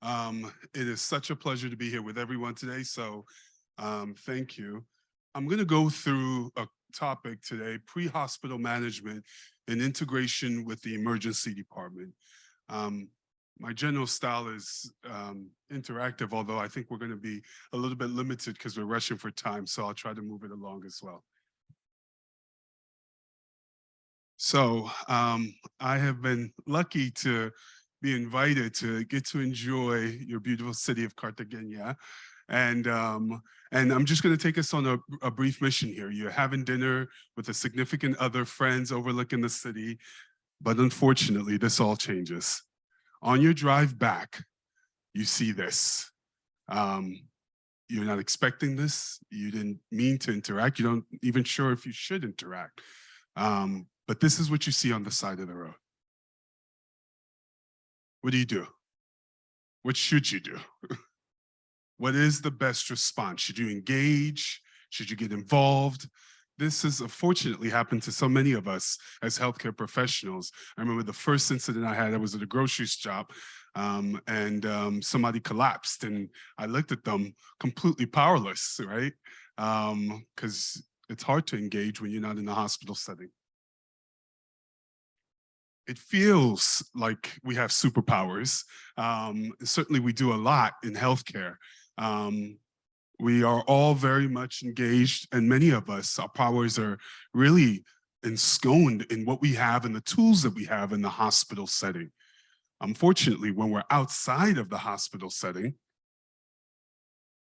It is such a pleasure to be here with everyone today, so thank you. I'm going to go through a topic today, pre-hospital management and integration with the emergency department. Um, my general style is interactive, although I think we're going to be a little bit limited because we're rushing for time, so I'll try to move it along as well. So I have been lucky to be invited to get to enjoy your beautiful city of Cartagena. And um, and I'm just going to take us on a brief mission here. You're having dinner with a significant other, friends overlooking the city, but unfortunately, this all changes. On your drive back, you see this. Um, you're not expecting this. You didn't mean to interact. You don't even sure if you should interact. But this is what you see on the side of the road. What do? What should you do? What is the best response? Should you engage? Should you get involved? This has unfortunately happened to so many of us as healthcare professionals. I remember the first incident I was at a grocery shop, and somebody collapsed, and I looked at them completely powerless, right? Because it's hard to engage when you're not in a hospital setting. It feels like we have superpowers. Certainly, we do a lot in healthcare. Um, we are all very much engaged, and many of us, our powers are really ensconced in what we have and the tools that we have in the hospital setting. Unfortunately, when we're outside of the hospital setting,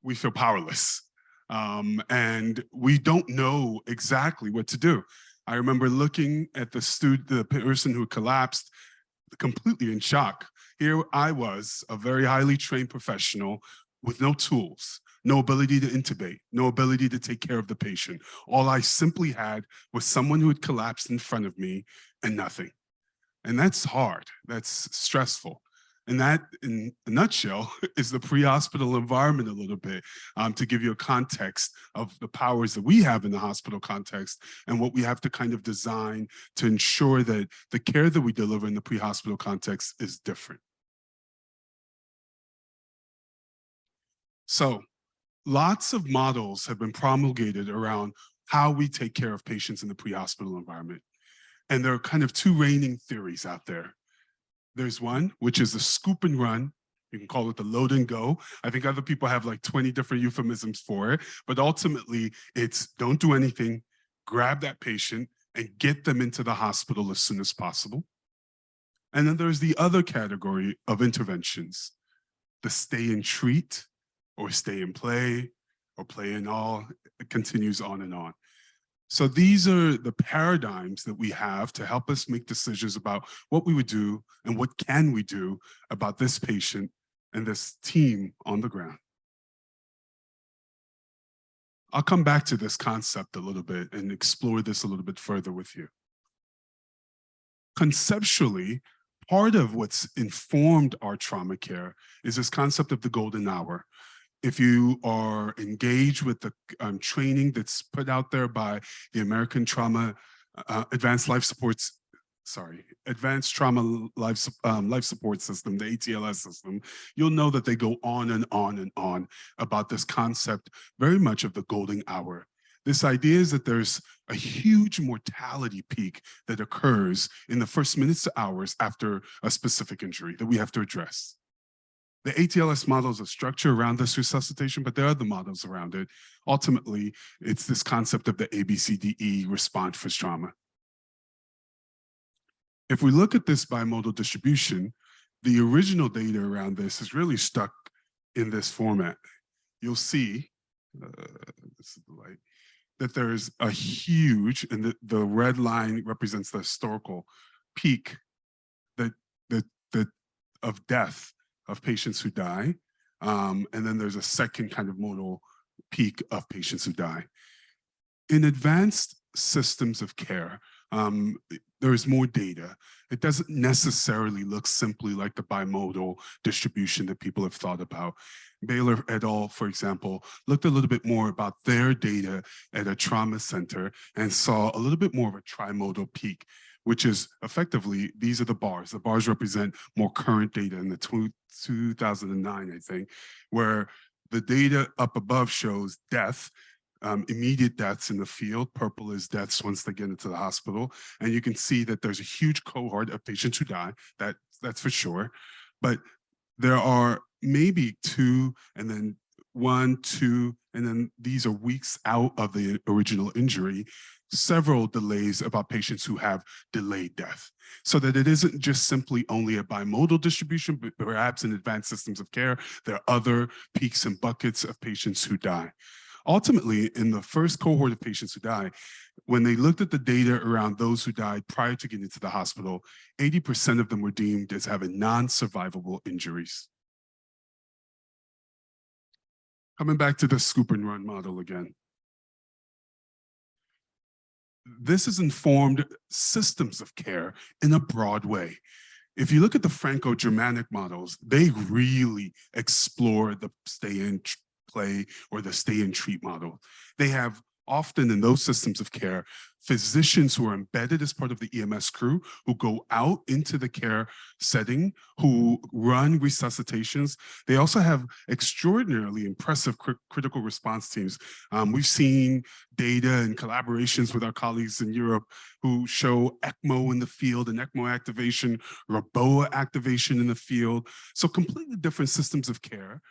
we feel powerless. And we don't know exactly what to do. I remember looking at the person who collapsed, completely in shock. Here I was, a very highly trained professional with no tools, no ability to intubate, no ability to take care of the patient. All I simply had was someone who had collapsed in front of me and nothing. And that's hard, that's stressful. And that, in a nutshell, is the pre-hospital environment a little bit, to give you a context of the powers that we have in the hospital context and what we have to kind of design to ensure that the care that we deliver in the pre-hospital context is different. So lots of models have been promulgated around how we take care of patients in the pre-hospital environment. And there are kind of two reigning theories out there. There's one, which is the scoop and run. You can call it the load and go. I think other people have like 20 different euphemisms for it, but ultimately it's don't do anything, grab that patient and get them into the hospital as soon as possible. And then there's the other category of interventions, the stay and treat, or stay and play, or play and all. It continues on and on. So these are the paradigms that we have to help us make decisions about what we would do and what can we do about this patient and this team on the ground. I'll come back to this concept a little bit and explore this a little bit further with you. Conceptually, part of what's informed our trauma care is this concept of the golden hour. If you are engaged with the training that's put out there by the American Trauma Advanced Trauma Life Support System, the ATLS system, you'll know that they go on and on and on about this concept, very much of the golden hour. This idea is that there's a huge mortality peak that occurs in the first minutes to hours after a specific injury that we have to address. The ATLS models a structure around this resuscitation, but there are other models around it. Ultimately, it's this concept of the ABCDE response for trauma. If we look at this bimodal distribution, the original data around this is really stuck in this format. You'll see, this is the light, that there is a huge, and the red line represents the historical peak of death of patients who die. And then there's a second kind of modal peak of patients who die. In advanced systems of care, there is more data. It doesn't necessarily look simply like the bimodal distribution that people have thought about. Baylor et al., for example, looked a little bit more about their data at a trauma center and saw a little bit more of a trimodal peak. which is effectively, these are the bars. The bars represent more current data in the 2009, I think, where the data up above shows death, immediate deaths in the field. Purple is deaths once they get into the hospital. And you can see that there's a huge cohort of patients who die, that's for sure. But there are maybe two, and then 1, 2, and then these are weeks out of the original injury, several delays about patients who have delayed death. So that it isn't just simply only a bimodal distribution, but perhaps in advanced systems of care, there are other peaks and buckets of patients who die. Ultimately, in the first cohort of patients who die, when they looked at the data around those who died prior to getting to the hospital, 80% of them were deemed as having non-survivable injuries. Coming back to the scoop and run model again. This has informed systems of care in a broad way. If you look at the Franco-Germanic models, they really explore the stay in play or the stay and treat model. They have often in those systems of care, physicians who are embedded as part of the EMS crew who go out into the care setting, who run resuscitations. They also have extraordinarily impressive critical response teams. We've seen data and collaborations with our colleagues in Europe who show ECMO in the field and ECMO activation, Roboa activation in the field. So completely different systems of care.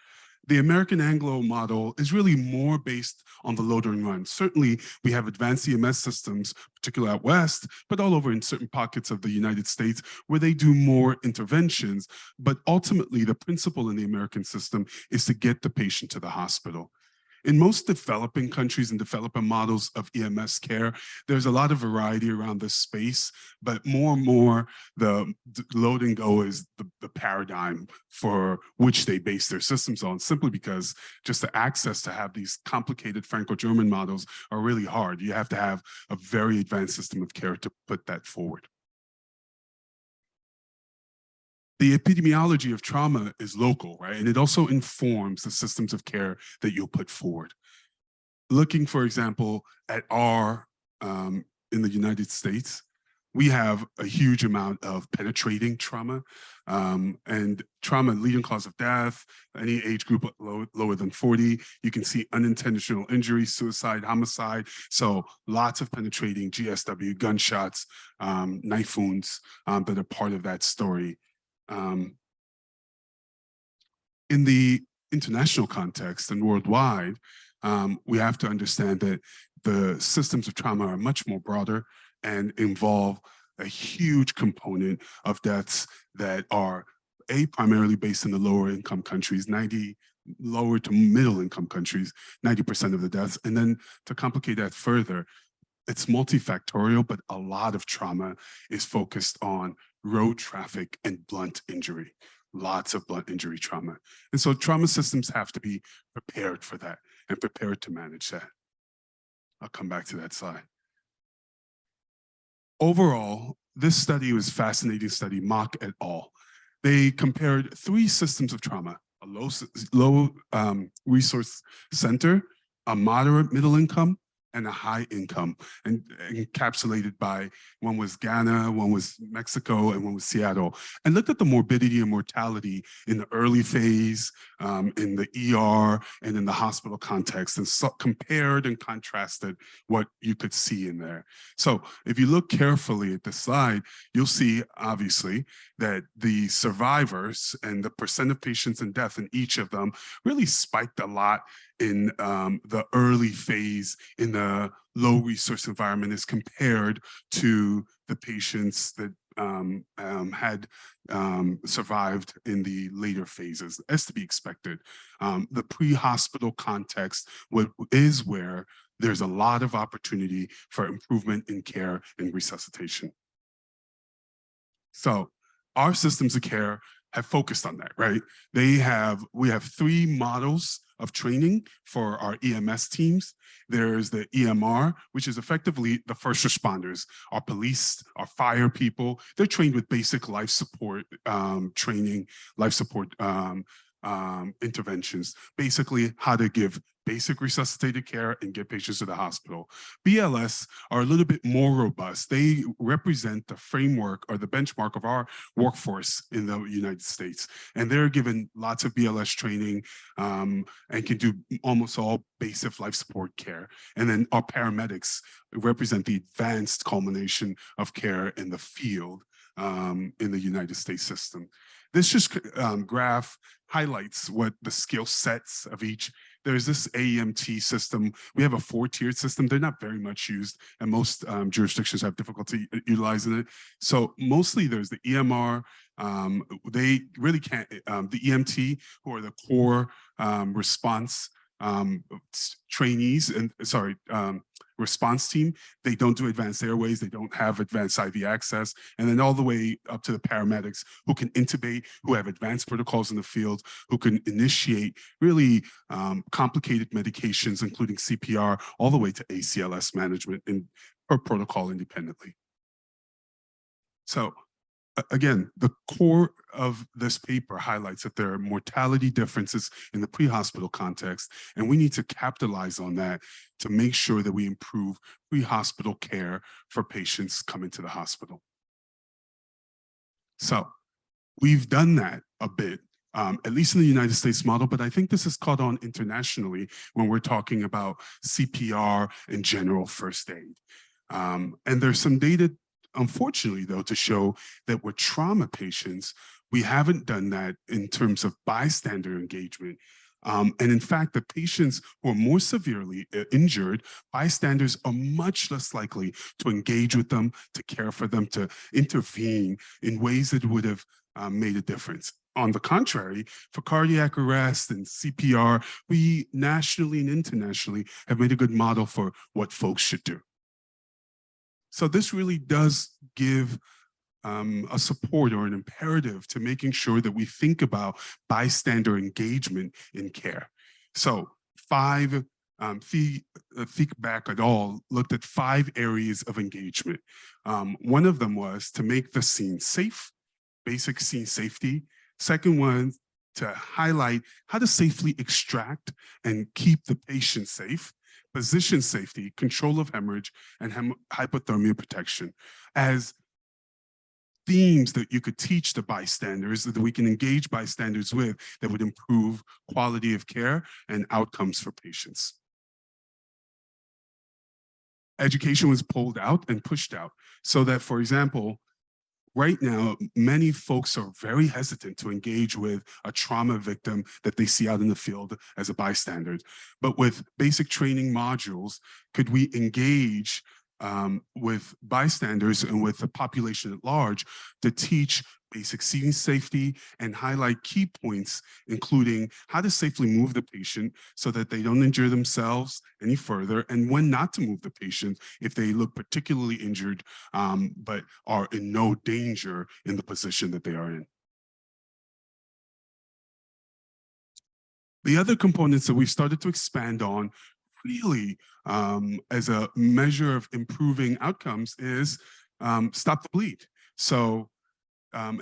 The American Anglo model is really more based on the load and run. Certainly, we have advanced EMS systems, particularly out west, but all over in certain pockets of the United States where they do more interventions. But ultimately, the principle in the American system is to get the patient to the hospital. In most developing countries and developing models of EMS care, there's a lot of variety around this space, but more and more the load and go is the paradigm for which they base their systems on, simply because just the access to have these complicated Franco-German models are really hard. You have to have a very advanced system of care to put that forward. The epidemiology of trauma is local, right? And it also informs the systems of care that you'll put forward. Looking, for example, at in the United States, we have a huge amount of penetrating trauma, and trauma leading cause of death, any age group lower than 40. You can see unintentional injury, suicide, homicide. So lots of penetrating GSW, gunshots, knife wounds that are part of that story. In the international context and worldwide, we have to understand that the systems of trauma are much more broader and involve a huge component of deaths that are primarily based in the lower income countries, lower to middle income countries, 90% of the deaths. And then to complicate that further, it's multifactorial, but a lot of trauma is focused on road traffic and blunt injury, lots of blunt injury trauma. And so trauma systems have to be prepared for that and prepared to manage that. I'll come back to that slide. Overall, this study was a fascinating study, Mock et al. They compared 3 systems of trauma, a low resource center, a moderate middle income, and a high income, and encapsulated by, one was Ghana, one was Mexico, and one was Seattle, and looked at the morbidity and mortality in the early phase, in the ER, and in the hospital context, and compared and contrasted what you could see in there. So if you look carefully at the slide, you'll see, obviously, that the survivors and the percent of patients in death in each of them really spiked a lot in the early phase in the low resource environment as compared to the patients that had survived in the later phases, as to be expected. The pre-hospital context is where there's a lot of opportunity for improvement in care and resuscitation. So our systems of care have focused on that, right? We have 3 models of training for our EMS teams. There's the EMR, which is effectively the first responders, our police, our fire people. They're trained with basic life support training, life support interventions, basically how to give basic resuscitative care and get patients to the hospital. BLS are a little bit more robust. They represent the framework or the benchmark of our workforce in the United States. And they're given lots of BLS training and can do almost all basic life support care. And then our paramedics represent the advanced culmination of care in the field in the United States system. This just graph highlights what the skill sets of each. There's this AEMT system. We have a 4-tiered system. They're not very much used, and most jurisdictions have difficulty utilizing it. So mostly there's the EMR. They really can't, the EMT, who are the core response trainees and response team. They don't do advanced airways. They don't have advanced IV access. And then all the way up to the paramedics who can intubate, who have advanced protocols in the field, who can initiate really complicated medications, including CPR, all the way to ACLS management and per protocol independently. So again, the core of this paper highlights that there are mortality differences in the pre-hospital context, and we need to capitalize on that to make sure that we improve pre-hospital care for patients coming to the hospital. So we've done that a bit, at least in the United States model, but I think this is caught on internationally when we're talking about CPR and general first aid. And there's some data, unfortunately, though, to show that with trauma patients, we haven't done that in terms of bystander engagement. And in fact, the patients who are more severely injured, bystanders are much less likely to engage with them, to care for them, to intervene in ways that would have made a difference. On the contrary, for cardiac arrest and CPR, we nationally and internationally have made a good model for what folks should do. So this really does give a support or an imperative to making sure that we think about bystander engagement in care. So Feedback et al. Looked at 5 areas of engagement. One of them was to make the scene safe, basic scene safety. Second one, to highlight how to safely extract and keep the patient safe. Position safety, control of hemorrhage, and hypothermia protection as themes that you could teach the bystanders, that we can engage bystanders with, that would improve quality of care and outcomes for patients. Education was pulled out and pushed out so that, for example, right now, many folks are very hesitant to engage with a trauma victim that they see out in the field as a bystander. But with basic training modules, could we engage with bystanders and with the population at large to teach basic scene safety and highlight key points, including how to safely move the patient so that they don't injure themselves any further, and when not to move the patient if they look particularly injured but are in no danger in the position that they are in. The other components that we've started to expand on really as a measure of improving outcomes is stop the bleed. So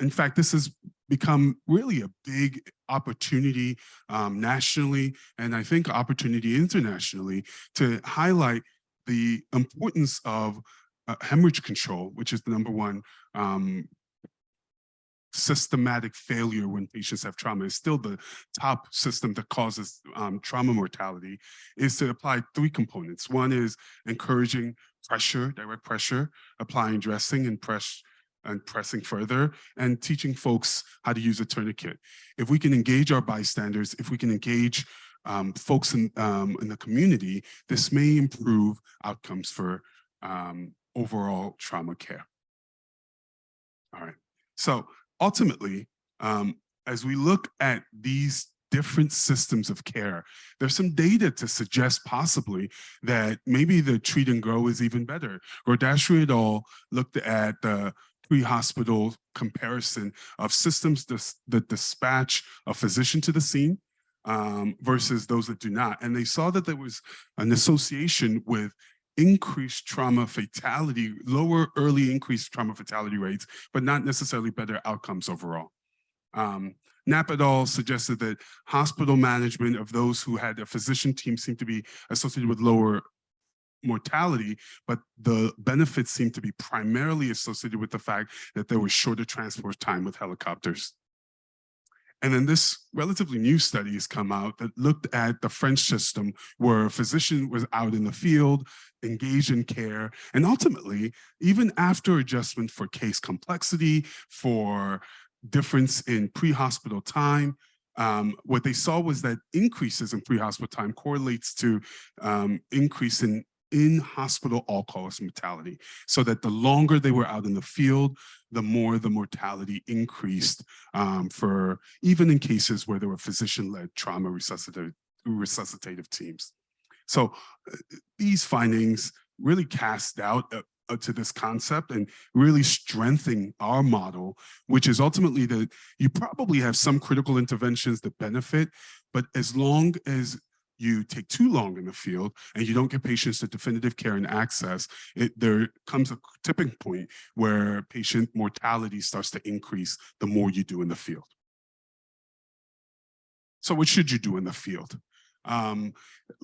in fact, this has become really a big opportunity nationally, and I think opportunity internationally, to highlight the importance of hemorrhage control, which is the #1 systematic failure when patients have trauma. Is still the top system that causes trauma mortality, is to apply 3 components. One is encouraging pressure, direct pressure, applying dressing and pressing further, and teaching folks how to use a tourniquet. If we can engage our bystanders, if we can engage folks in the community, this may improve outcomes for overall trauma care. All right, so ultimately, as we look at these different systems of care, there's some data to suggest possibly that maybe the treat and grow is even better. Rodashri et al. Looked at the pre-hospital comparison of systems that dispatch a physician to the scene versus those that do not. And they saw that there was an association with increased trauma fatality, lower early increased trauma fatality rates, but not necessarily better outcomes overall. Knapp et al. Suggested that hospital management of those who had a physician team seemed to be associated with lower mortality, but the benefits seem to be primarily associated with the fact that there was shorter transport time with helicopters. And then this relatively new study has come out that looked at the French system where a physician was out in the field, engaged in care, and ultimately, even after adjustment for case complexity, for difference in pre-hospital time, what they saw was that increases in pre-hospital time correlates to increase in hospital all-cause mortality, so that the longer they were out in the field, the more the mortality increased for even in cases where there were physician-led trauma resuscitative teams. So these findings really cast doubt to this concept and really strengthen our model, which is ultimately that you probably have some critical interventions that benefit, but as long as you take too long in the field and you don't get patients to definitive care and access, there comes a tipping point where patient mortality starts to increase the more you do in the field. So what should you do in the field?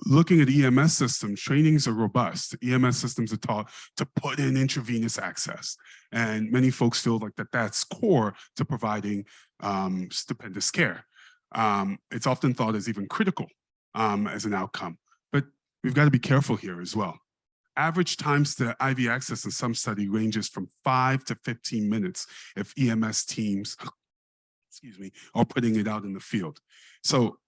Looking at EMS systems, trainings are robust. EMS systems are taught to put in intravenous access. And many folks feel like that's core to providing stupendous care. It's often thought as even critical as an outcome, but we've got to be careful here as well. Average times to IV access in some study ranges from 5 to 15 minutes if EMS teams, are putting it out in the field. So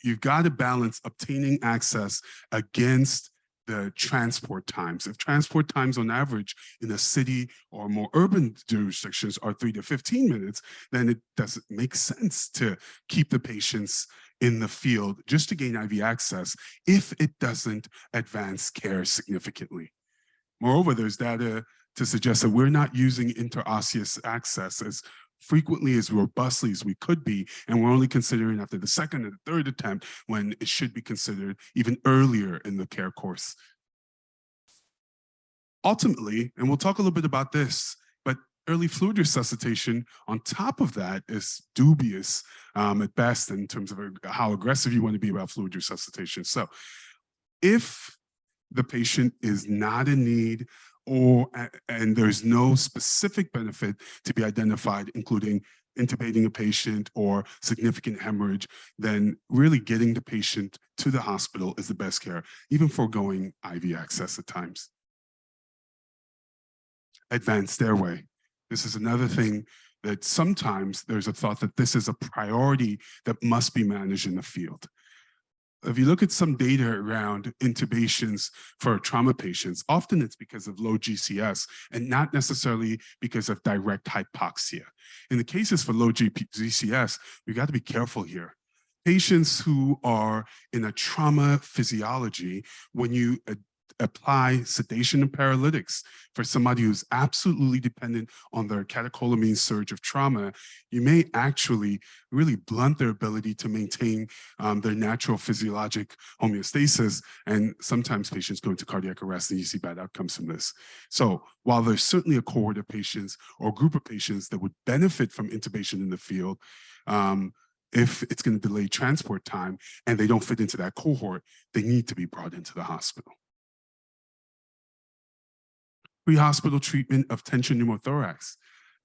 you've got to balance obtaining access against the transport times. If transport times on average in a city or more urban jurisdictions are 3 to 15 minutes, then it doesn't make sense to keep the patients in the field just to gain IV access if it doesn't advance care significantly. Moreover, there's data to suggest that we're not using interosseous access as frequently, as robustly as we could be, and we're only considering after the second and the third attempt when it should be considered even earlier in the care course. Ultimately, and we'll talk a little bit about this, but early fluid resuscitation on top of that is dubious at best in terms of how aggressive you want to be about fluid resuscitation. So if the patient is not in need and there's no specific benefit to be identified, including intubating a patient or significant hemorrhage, then really getting the patient to the hospital is the best care, even foregoing IV access at times. Advanced airway. This is another thing that sometimes there's a thought that this is a priority that must be managed in the field. If you look at some data around intubations for trauma patients, often it's because of low GCS and not necessarily because of direct hypoxia. In the cases for low GCS, we've got to be careful here. Patients who are in a trauma physiology, when you apply sedation and paralytics for somebody who's absolutely dependent on their catecholamine surge of trauma, you may actually really blunt their ability to maintain their natural physiologic homeostasis. And sometimes patients go into cardiac arrest and you see bad outcomes from this. So while there's certainly a cohort of patients or group of patients that would benefit from intubation in the field, if it's going to delay transport time and they don't fit into that cohort, they need to be brought into the hospital. Pre-hospital treatment of tension pneumothorax.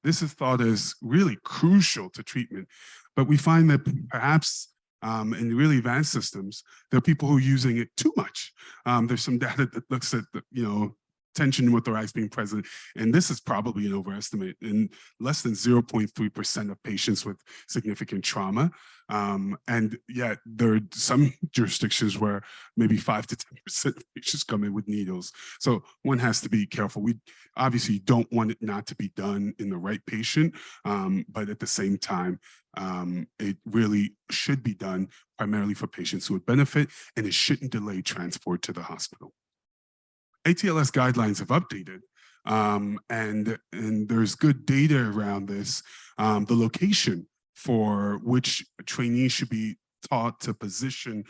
This is thought as really crucial to treatment, but we find that perhaps in really advanced systems, there are people who are using it too much. There's some data that looks at, tension pneumothorax being present, and this is probably an overestimate. In less than 0.3% of patients with significant trauma, and yet there are some jurisdictions where maybe 5 to 10% of patients come in with needles. So one has to be careful. We obviously don't want it not to be done in the right patient, but at the same time, it really should be done primarily for patients who would benefit, and it shouldn't delay transport to the hospital. ATLS guidelines have updated, and there's good data around this. The location for which trainees should be taught to position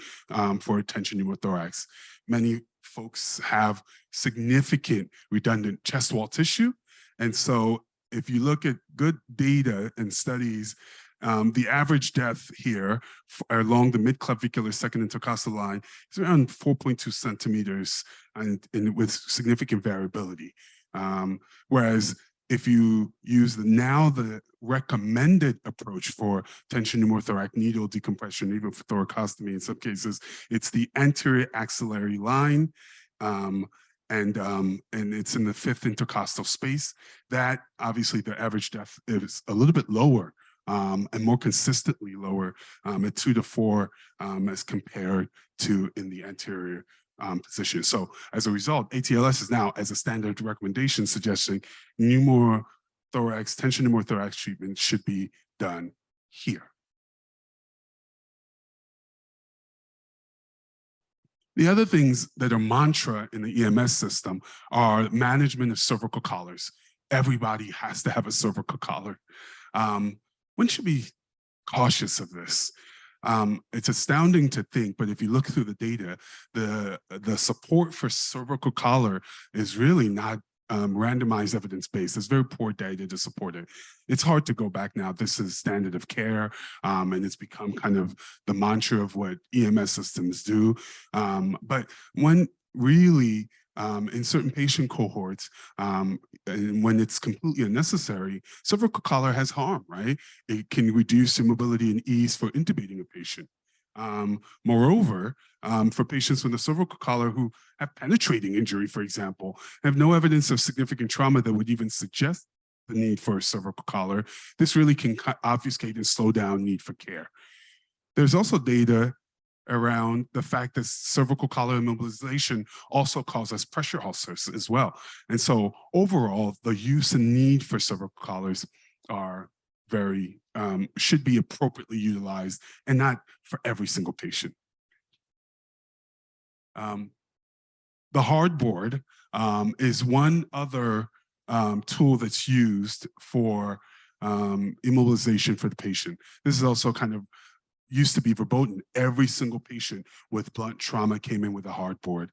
for tension pneumothorax. Many folks have significant redundant chest wall tissue, and so if you look at good data and studies, The average depth here along the mid-clavicular second intercostal line is around 4.2 centimeters and with significant variability. Whereas if you use the recommended approach for tension pneumothorax needle decompression, even for thoracostomy in some cases, it's the anterior axillary line, and it's in the fifth intercostal space. That obviously the average depth is a little bit lower and more consistently lower at 2 to 4 as compared to in the anterior position. So as a result, ATLS is now as a standard recommendation suggesting tension pneumothorax treatment should be done here. The other things that are mantra in the EMS system are management of cervical collars. Everybody has to have a cervical collar. One should be cautious of this. It's astounding to think, but if you look through the data, the support for cervical collar is really not randomized evidence-based. There's very poor data to support it. It's hard to go back now. This is standard of care, and it's become kind of the mantra of what EMS systems do. But when really, in certain patient cohorts, and when it's completely unnecessary, cervical collar has harm, right? It can reduce immobility and ease for intubating a patient. Moreover, for patients with a cervical collar who have penetrating injury, for example, have no evidence of significant trauma that would even suggest the need for a cervical collar, this really can obfuscate and slow down need for care. There's also data around the fact that cervical collar immobilization also causes pressure ulcers as well. And so overall, the use and need for cervical collars are very, should be appropriately utilized and not for every single patient. The hardboard is one other tool that's used for immobilization for the patient. This is also kind of used to be verboten. Every single patient with blunt trauma came in with a hardboard.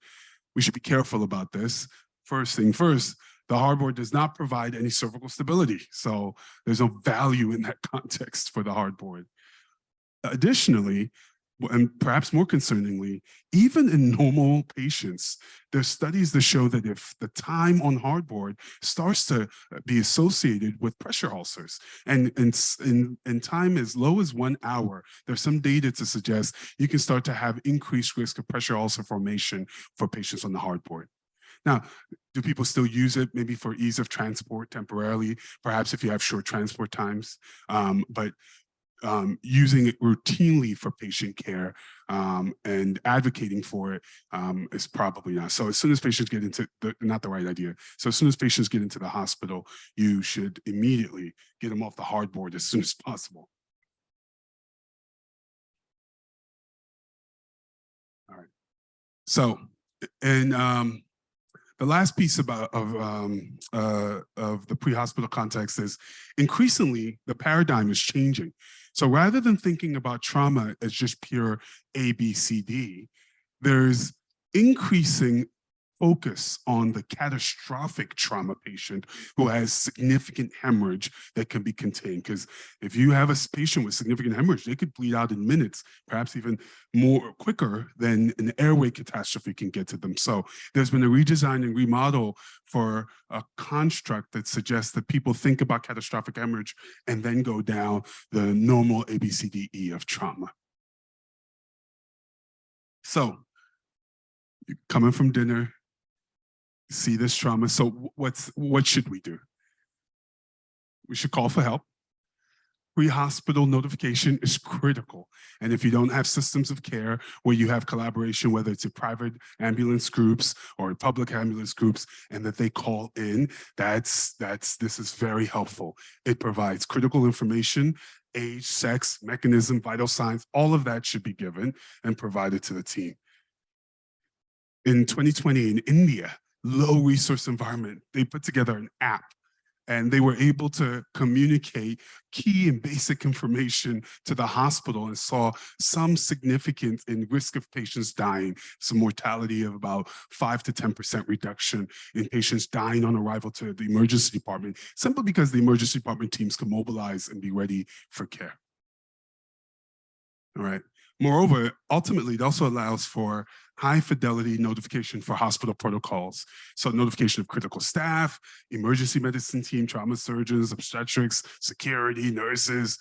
We should be careful about this. First thing first, the hardboard does not provide any cervical stability. So there's no value in that context for the hardboard. Additionally, and perhaps more concerningly, even in normal patients, there's studies that show that if the time on hardboard starts to be associated with pressure ulcers, and in time as low as 1 hour, there's some data to suggest you can start to have increased risk of pressure ulcer formation for patients on the hardboard. Now, do people still use it maybe for ease of transport temporarily, perhaps if you have short transport times, but using it routinely for patient care and advocating for it is probably not. So as soon as patients get into, not the right idea. So as soon as patients get into the hospital, you should immediately get them off the hardboard as soon as possible. All right. So, and the last piece of the pre-hospital context is increasingly the paradigm is changing. So rather than thinking about trauma as just pure A, B, C, D, there's increasing focus on the catastrophic trauma patient who has significant hemorrhage that can be contained. Because if you have a patient with significant hemorrhage, they could bleed out in minutes, perhaps even more quicker than an airway catastrophe can get to them. So there's been a redesign and remodel for a construct that suggests that people think about catastrophic hemorrhage and then go down the normal ABCDE of trauma. So you're coming from dinner, see this trauma. So what should we do? We should call for help. Pre-hospital notification is critical. And if you don't have systems of care where you have collaboration, whether it's in private ambulance groups or public ambulance groups, and that they call in, this is very helpful. It provides critical information, age, sex, mechanism, vital signs, all of that should be given and provided to the team. In 2020 in India, low resource environment, they put together an app and they were able to communicate key and basic information to the hospital and saw some significance in risk of patients dying, some mortality of about 5 to 10% reduction in patients dying on arrival to the emergency department, simply because the emergency department teams can mobilize and be ready for care. All right. Moreover, ultimately, it also allows for high fidelity notification for hospital protocols. So notification of critical staff, emergency medicine team, trauma surgeons, obstetrics, security, nurses,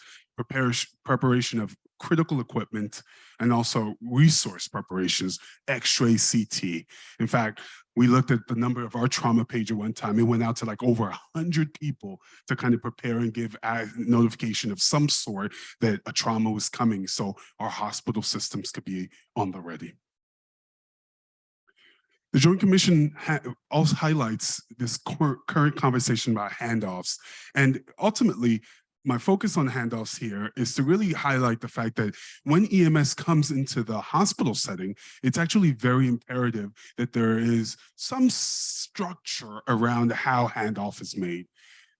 preparation of critical equipment, and also resource preparations, X-ray, CT. In fact, we looked at the number of our trauma pager one time. It went out to like over 100 people to kind of prepare and give a notification of some sort that a trauma was coming, so our hospital systems could be on the ready. The Joint Commission also highlights this current conversation about handoffs. And ultimately, my focus on handoffs here is to really highlight the fact that when EMS comes into the hospital setting, it's actually very imperative that there is some structure around how handoff is made.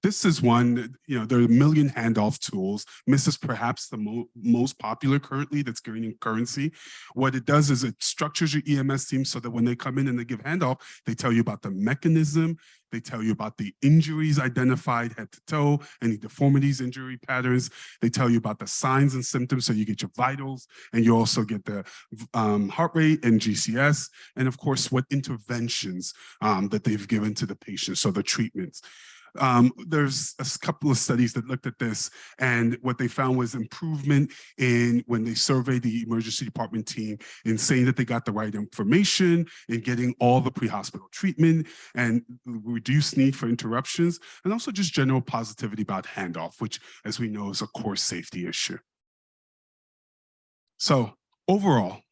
This is one, there are a million handoff tools. MIST is perhaps the most popular currently that's gaining currency. What it does is it structures your EMS team so that when they come in and they give handoff, they tell you about the mechanism, they tell you about the injuries identified head to toe, any deformities, injury patterns. They tell you about the signs and symptoms, so you get your vitals, and you also get the heart rate and GCS, and of course, what interventions that they've given to the patient, so the treatments. There's a couple of studies that looked at this, and what they found was improvement in when they surveyed the emergency department team in saying that they got the right information, in getting all the pre-hospital treatment, and reduced need for interruptions, and also just general positivity about handoff, which, as we know, is a core safety issue. So overall,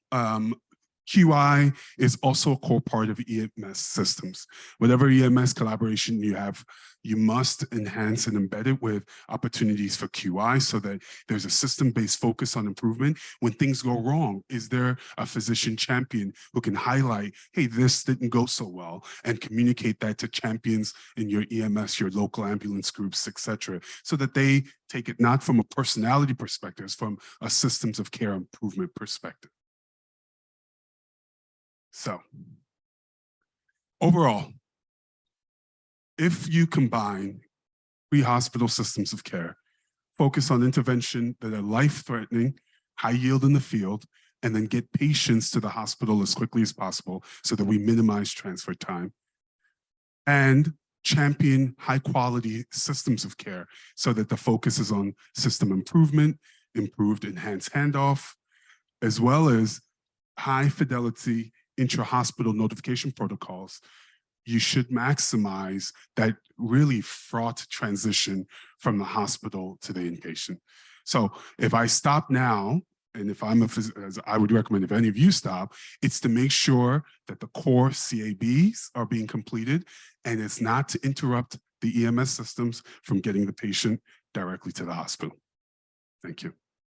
QI is also a core part of EMS systems. Whatever EMS collaboration you have, you must enhance and embed it with opportunities for QI so that there's a system-based focus on improvement. When things go wrong, is there a physician champion who can highlight, hey, this didn't go so well, and communicate that to champions in your EMS, your local ambulance groups, et cetera, so that they take it not from a personality perspective, it's from a systems of care improvement perspective. So, overall, if you combine pre-hospital systems of care, focus on intervention that are life-threatening, high yield in the field, and then get patients to the hospital as quickly as possible so that we minimize transfer time, and champion high-quality systems of care so that the focus is on system improvement, improved enhanced handoff, as well as high-fidelity intra-hospital notification protocols, you should maximize that really fraught transition from the hospital to the inpatient. So if I stop now, and if I'm as I would recommend if any of you stop, it's to make sure that the core CABs are being completed, and it's not to interrupt the EMS systems from getting the patient directly to the hospital. Thank you.